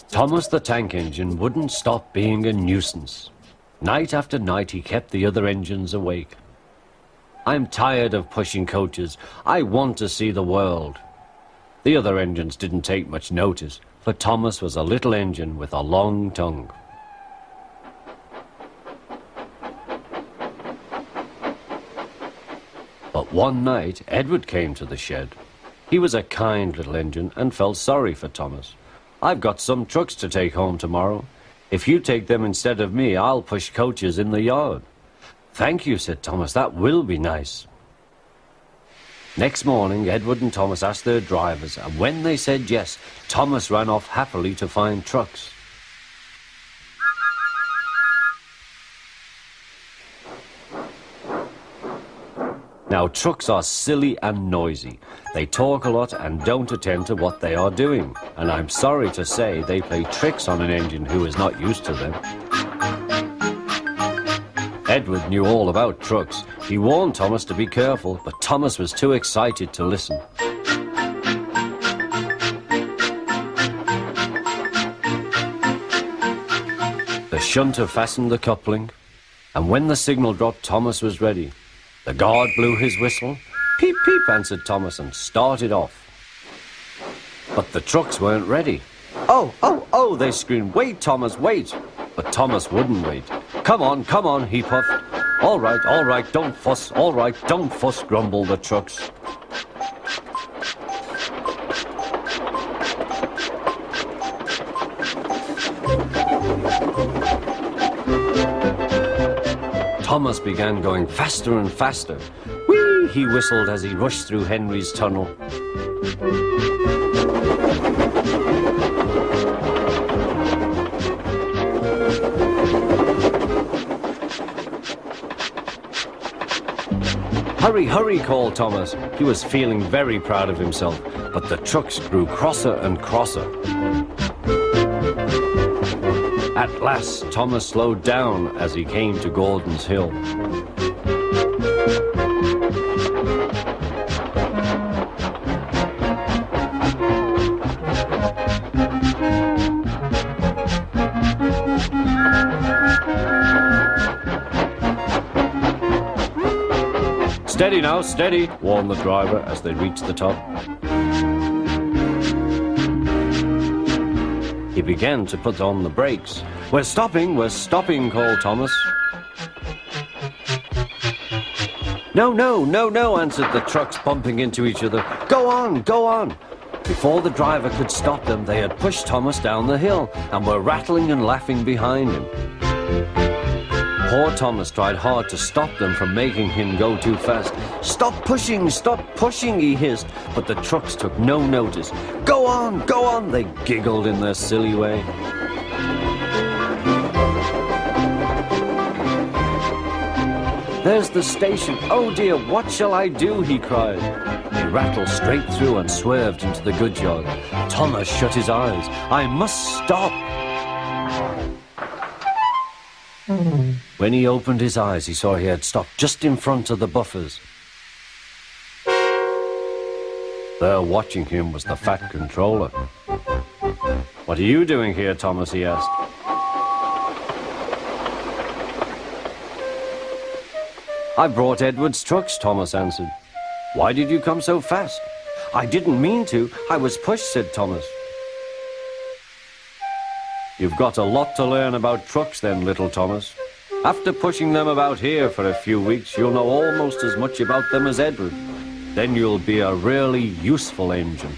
Thomas the tank engine wouldn't stop being a nuisance. Night after night he kept the other engines awake. I'm tired of pushing coaches. I want to see the world. The other engines didn't take much notice, for Thomas was a little engine with a long tongue. But one night, Edward came to the shed. He was a kind little engine and felt sorry for Thomas. "I've got some trucks to take home tomorrow. If you take them instead of me, I'll push coaches in the yard." "Thank you," said Thomas. "That will be nice." Next morning, Edward and Thomas asked their drivers, and when they said yes, Thomas ran off happily to find trucks. Now, trucks are silly and noisy. They talk a lot and don't attend to what they are doing. And I'm sorry to say they play tricks on an engine who is not used to them. Edward knew all about trucks. He warned Thomas to be careful, but Thomas was too excited to listen. The shunter fastened the coupling, and when the signal dropped, Thomas was ready. The guard blew his whistle. "Peep, peep," answered Thomas, and started off. But the trucks weren't ready. "Oh, oh, oh," they screamed. "Wait, Thomas, wait." But Thomas wouldn't wait. Come on," he puffed. All right, don't fuss. All right, don't fuss," grumbled the trucks. Thomas began going faster and faster. "Whee!" he whistled as he rushed through Henry's tunnel. "Hurry, hurry," called Thomas. He was feeling very proud of himself, but the trucks grew crosser and crosser. At last, Thomas slowed down as he came to Gordon's Hill. "Steady now, steady," warned the driver as they reached the top. He began to put on the brakes. We're stopping," called Thomas. No, answered the trucks, bumping into each other. Go on. Before the driver could stop them, they had pushed Thomas down the hill and were rattling and laughing behind him. Poor Thomas tried hard to stop them from making him go too fast. Stop pushing, he hissed, but the trucks took no notice. Go on, they giggled in their silly way. There's the station. Oh dear, what shall I do? He cried. He rattled straight through and swerved into the goods yard. Thomas shut his eyes. I must stop. When he opened his eyes, he saw he had stopped just in front of the buffers. There watching him was the fat controller. What are you doing here, Thomas? He asked. I brought Edward's trucks, Thomas answered. Why did you come so fast? I didn't mean to. I was pushed, said Thomas. You've got a lot to learn about trucks then, little Thomas. After pushing them about here for a few weeks, you'll know almost as much about them as Edward. Then you'll be a really useful engine.